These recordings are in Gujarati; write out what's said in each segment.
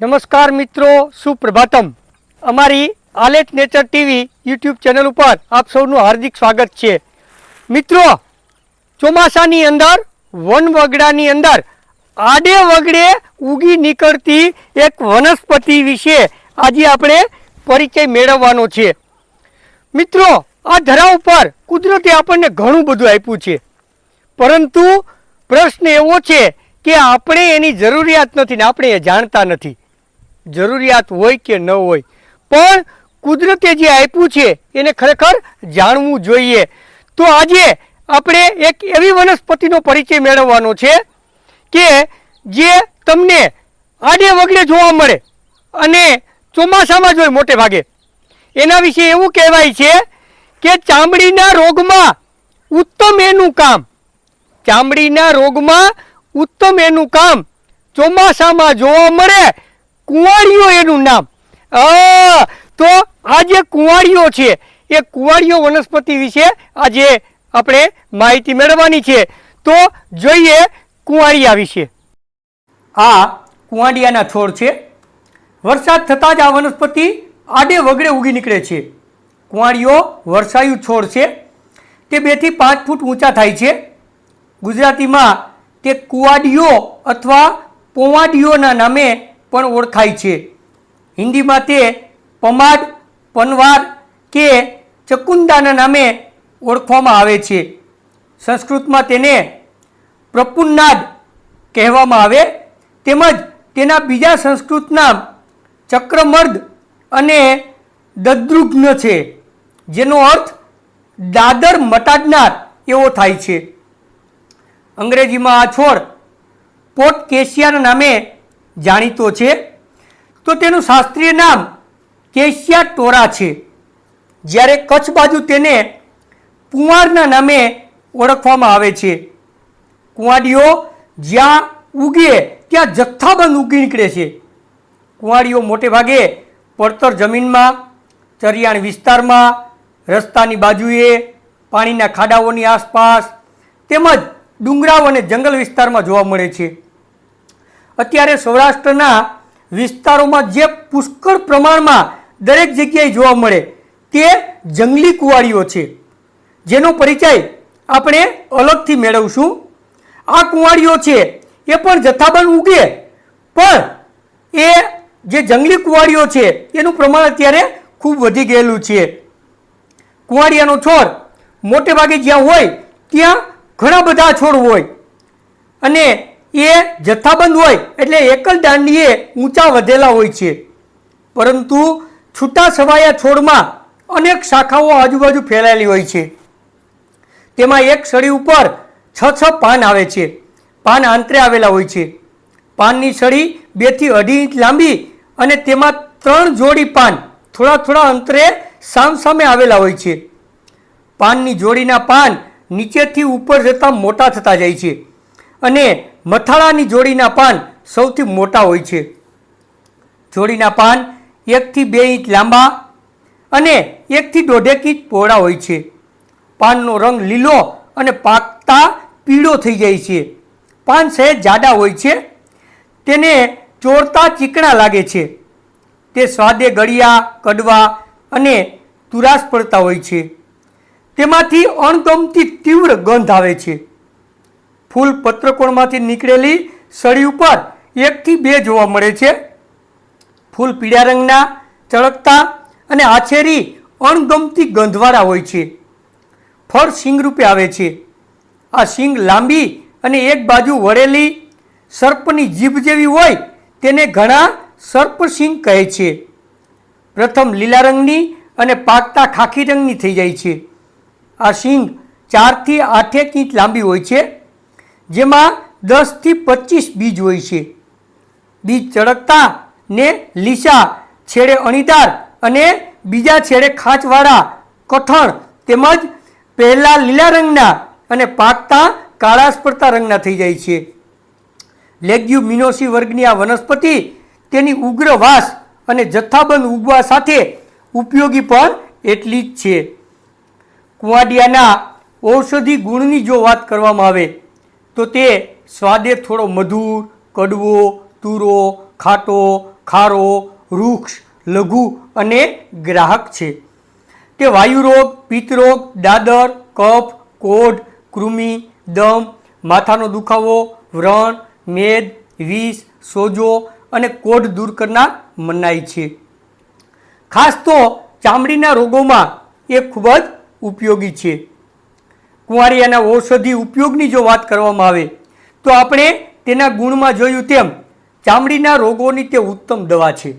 નમસ્કાર મિત્રો, સુપ્રભાતમ. અમારી આલેટ નેચર ટીવી યુટ્યુબ ચેનલ ઉપર આપ સૌનું હાર્દિક સ્વાગત છે. મિત્રો, ચોમાસાની અંદર વનવગડાની અંદર આડે વગડે ઉગી નીકળતી એક વનસ્પતિ વિશે આજે આપણે પરિચય મેળવવાનો છે. મિત્રો, આ ધરા ઉપર કુદરતે આપણને ઘણું બધું આપ્યું છે, પરંતુ પ્રશ્ન એવો છે કે આપણે એની જરૂરિયાત નથી ને આપણે એ જાણતા નથી. જરૂરિયાત હોય કે ન હોય, પણ કુદરતે જે આપ્યું છે એને ખરેખર જાણવું જોઈએ. તો આજે આપણે એક એવી વનસ્પતિનો પરિચય મેળવવાનો છે કે જે તમને આડે વગડે જોવા મળે અને ચોમાસામાં જ હોય મોટે ભાગે. એના વિશે એવું કહેવાય છે કે ચામડીના રોગમાં ઉત્તમ એનું કામ. ચામડીના રોગમાં ઉત્તમ એનું કામ, ચોમાસામાં જોવા મળે, કુંવાળીઓ એનું નામ. તો આ જે કુંવાળીઓ છે એ કુંવાળીઓ વનસ્પતિ વિશે આજે આપણે માહિતી મેળવવાની છે. તો જોઈએ કુંવાળિયા વિશે. આ કુંવાડિયાના છોડ છે. વરસાદ થતાં જ આ વનસ્પતિ આડે વગડે ઉગી નીકળે છે. કુંવાળીઓ વર્ષાયુ છોડ છે. તે 2 થી 5 ફૂટ ઊંચા થાય છે. ગુજરાતીમાં તે કુવાડિયો અથવા પોવાડિયોના નામે પણ ઓળખાય છે. હિન્દીમાં તે પમાડ, પનવાર કે ચકુંદાના નામે ઓળખવામાં આવે છે. સંસ્કૃતમાં તેને પ્રપુન્નાદ કહેવામાં આવે. તેમજ તેના બીજા સંસ્કૃત નામ ચક્રમર્દ અને દદ્રુઘ્ન છે, જેનો અર્થ દાદર મટાડનાર એવો થાય છે. અંગ્રેજીમાં આ છોડ પોટકેશિયાના નામે જાણીતો છે. તો તેનું શાસ્ત્રીય નામ કેશિયા ટોરા છે. જ્યારે કચ્છ બાજુ તેને પુંવારના નામે ઓળખવામાં આવે છે. કુંવાડીઓ જ્યાં ઉગે ત્યાં જથ્થાબંધ ઉગી નીકળે છે. કુંવાડીઓ મોટે ભાગે પડતર જમીનમાં, ચરિયાણ વિસ્તારમાં, રસ્તાની બાજુએ, પાણીના ખાડાઓની આસપાસ તેમજ ડુંગરાવ અને જંગલ વિસ્તારમાં જોવા મળે છે. અત્યારે સૌરાષ્ટ્રના વિસ્તારોમાં જે પુષ્કળ પ્રમાણમાં દરેક જગ્યાએ જોવા મળે તે જંગલી કુંવાળીઓ છે, જેનો પરિચય આપણે અલગથી મેળવશું. આ કુંવાળીઓ છે એ પણ જથ્થાબંધ ઉગે, પણ એ જે જંગલી કુંવાળીઓ છે એનું પ્રમાણ અત્યારે ખૂબ વધી ગયેલું છે. કુંવાળિયાનો છોડ મોટે ભાગે જ્યાં હોય ત્યાં ઘણા બધા છોડ હોય અને એ જથ્થાબંધ હોય એટલે એકલ દાંડીએ ઊંચા વધેલા હોય છે. પરંતુ છૂટા છવાયા છોડમાં અનેક શાખાઓ આજુબાજુ ફેલાયેલી હોય છે. તેમાં એક સળી ઉપર 6 પાન આવે છે. પાન આંતરે આવેલા હોય છે. પાનની સળી 2 થી 2.5 ઇંચ લાંબી અને તેમાં 3 જોડી પાન થોડા થોડા અંતરે સામસામે આવેલા હોય છે. પાનની જોડીના પાન નીચેથી ઉપર જતાં મોટા થતા જાય છે અને મથાળાની જોડીના પાન સૌથી મોટા હોય છે. જોડીના પાન 1 થી 2 ઇંચ લાંબા અને 1 થી 1.5 ઇંચ પહોળા હોય છે. પાનનો રંગ લીલો અને પાકતા પીળો થઈ જાય છે. પાન સહેજ જાડા હોય છે. તેને ચોરતા ચીકણા લાગે છે. તે સ્વાદે ગળ્યા, કડવા અને તુરાશ પડતા હોય છે. તેમાંથી અણગમતી તીવ્ર ગંધ આવે છે. ફૂલ પત્રકોણમાંથી નીકળેલી સળી ઉપર 1 થી 2 જોવા મળે છે. ફૂલ પીળા રંગના, ચળકતા અને આછેરી અણગમતી ગંધવાળા હોય છે. ફળ શીંગ રૂપે આવે છે. આ શીંગ લાંબી અને એક બાજુ વળેલી સર્પની જીભ જેવી હોય તેને ઘણા સર્પ શીંગ કહે છે. પ્રથમ લીલા રંગની અને પાકતા ખાખી રંગની થઈ જાય છે. આ શીંગ 4 થી 8 ઇંચ લાંબી હોય છે, જેમાં 10 થી 25 બીજ હોય છે. બીજ ચળકતા ને લીસા, છેડે અણીદાર અને બીજા છેડે ખાંચવાળા કઠણ તેમજ પહેલા લીલા રંગના અને પાકતા કાળાશ પડતા રંગના થઈ જાય છે. લેગ્યુમિનોસી વર્ગની આ વનસ્પતિ તેની ઉગ્ર વાસ અને જથ્થાબંધ ઉગવા સાથે ઉપયોગી પણ એટલી જ છે. કુંવાડિયાના ઔષધિ ગુણની જો વાત કરવામાં આવે તો તે સ્વાદે થોડો મધુર, કડવો, તુરો, ખાટો, ખારો, વૃક્ષ, લઘુ અને ગ્રાહક છે. તે વાયુરોગ, પિત્તરોગ, દાદર, કફ, કોઢ, કૃમિ, દમ, માથાનો દુખાવો, વ્રણ, મેદ, વિષ, સોજો અને કોઢ દૂર કરનાર મનાઈ છે. ખાસ તો ચામડીના રોગોમાં એ ખૂબ જ ઉપયોગી છે. કુંવારિયાના ઔષધિ ઉપયોગની જો વાત કરવામાં આવે તો આપણે તેના ગુણમાં જોયું તેમ ચામડીના રોગોની તે ઉત્તમ દવા છે.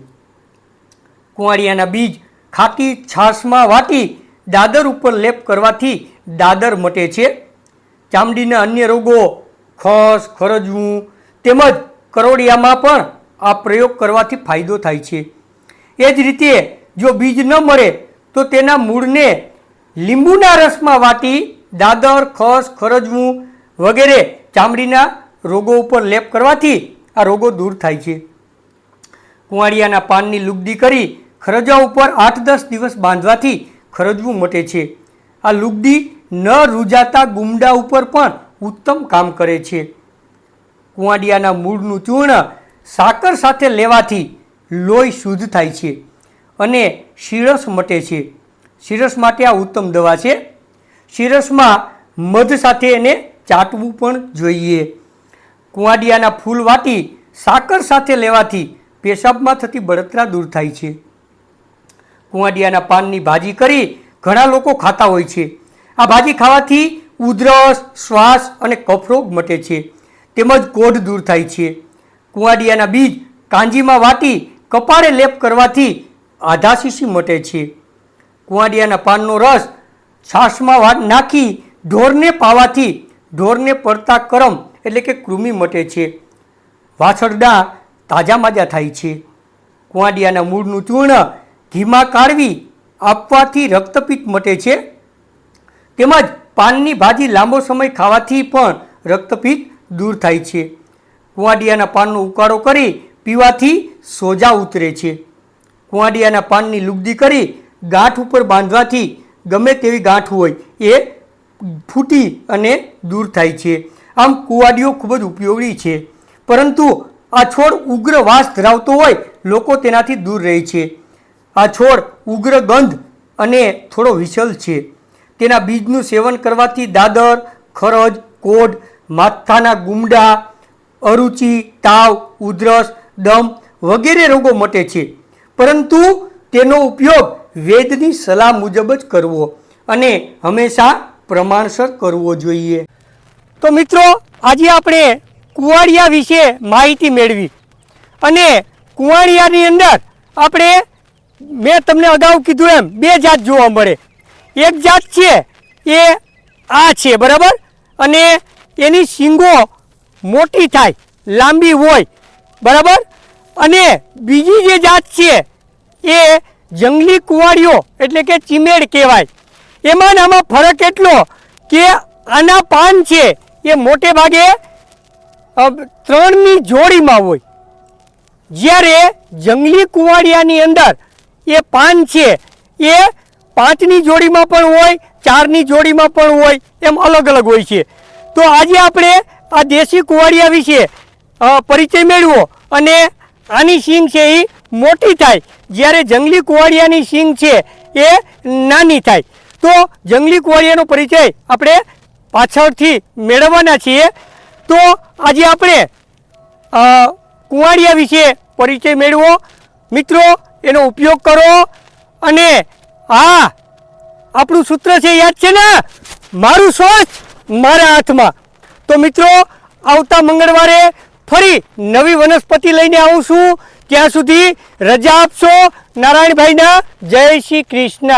કુંવારિયાના બીજ ખાટી છાશમાં વાટી દાદર ઉપર લેપ કરવાથી દાદર મટે છે. ચામડીના અન્ય રોગો ખસ, ખરજવું તેમજ કરોડિયામાં પણ આ પ્રયોગ કરવાથી ફાયદો થાય છે. એ જ રીતે જો બીજ ન મળે તો તેના મૂળને લીંબુના રસમાં વાટી દાદર, ખસ, ખરજવું વગેરે ચામડીના રોગો ઉપર લેપ કરવાથી આ રોગો દૂર થાય છે. કુંવારિયાના પાનની લુગદી કરી ખરજા ઉપર 8-10 દિવસ બાંધવાથી ખરજવું મટે છે. આ લુગદી ન રૂજાતા ગુમડા ઉપર પણ ઉત્તમ કામ કરે છે. કુંવાડિયાના મૂળનું ચૂર્ણ સાકર સાથે લેવાથી લોહી શુદ્ધ થાય છે અને શીરસ મટે છે. શીરસ માટે આ ઉત્તમ દવા છે. શીરસમાં મધ સાથે એને ચાટવું પણ જોઈએ. કુંવાડિયાના ફૂલ વાટી સાકર સાથે લેવાથી પેશાબમાં થતી બળતરા દૂર થાય છે. કુંવાડિયાના પાનની ભાજી કરી ઘણા લોકો ખાતા હોય છે. આ ભાજી ખાવાથી ઉધરસ, શ્વાસ અને કફરોગ મટે છે તેમજ કોઢ દૂર થાય છે. કુંવાડિયાના બીજ કાંજીમાં વાટી કપાળે લેપ કરવાથી આધાશીશી મટે છે. કુંવાડિયાના પાનનો રસ છાશમાં નાખી ઢોરને પાવાથી ઢોરને પડતા કરમ એટલે કે કૃમિ મટે છે. વાછરડા તાજા માજા થાય છે. કુંવાડિયાના મૂળનું ચૂર્ણ ઘીમાં કાઢવી આપવાથી રક્તપિત્ત મટે છે તેમજ પાનની ભાજી લાંબો સમય ખાવાથી પણ રક્તપિત્ત દૂર થાય છે. કુંવાડિયાના પાનનો ઉકાળો કરી પીવાથી સોજા ઉતરે છે. કુંવાડિયાના પાનની લુગદી કરી ગાંઠ ઉપર બાંધવાથી ગમે તેવી ગાંઠ હોય એ ફૂટી અને દૂર થાય છે. આમ કુંવાડિયો ખૂબ જ ઉપયોગી છે, પરંતુ આ છોડ ઉગ્ર વાસ ધરાવતો હોય લોકો તેનાથી દૂર રહે છે. આ છોડ ઉગ્ર ગંધ અને થોડો વિશલ છે. તેના બીજનું સેવન કરવાથી દાદર, ખરજ, કોઢ, માથાના ગુમડા, અરુચિ, તાવ, ઉધરસ, દમ વગેરે રોગો મટે છે, પરંતુ તેનો ઉપયોગ વેદની સલાહ મુજબ જ કરવો અને હંમેશા પ્રમાણસર કરવો જોઈએ. તો મિત્રો, આજે આપણે કુંવાડિયા વિશે માહિતી મેળવી અને કુંવાડિયાની અંદર આપણે મેં તમને અગાઉ કીધું એમ 2 જાત જોવા મળે. એક જાત છે એ આ છે, બરાબર, અને એની શીંગો મોટી થાય, લાંબી હોય, બરાબર, અને બીજી જે જાત છે એ જંગલી કુંવાડિયો એટલે કે ચીમેડ કહેવાય. એમાં ને આમાં ફરક એટલો કે આના પાન છે એ મોટે ભાગે 3ની જોડીમાં હોય, જ્યારે જંગલી કુંવાડિયાની અંદર એ પાન છે એ 5ની જોડીમાં પણ હોય, 4ની જોડીમાં પણ હોય, એમ અલગ અલગ હોય છે. તો આજે આપણે આ દેશી કુંવાડિયા વિશે પરિચય મેળવો અને આની શીંગ છે એ મોટી થાય, જ્યારે જંગલી કુંવાડિયાની શીંગ છે એ નાની થાય. તો જંગલી કુંવાડિયાનો પરિચય આપણે પાછળથી મેળવવાના છીએ. તો આજે આપણે કુંવાડિયા વિશે પરિચય મેળવો. મિત્રો, એનો ઉપયોગ કરો અને હા, આપણું સૂત્ર છે, યાદ છે ને, મારું સ્વાસ્થ્ય મારા હાથમાં. તો મિત્રો, આવતા મંગળવારે ફરી નવી વનસ્પતિ લઈને આવું છું. ત્યાં સુધી રજા આપશો. નારાયણભાઈના જય શ્રી કૃષ્ણ.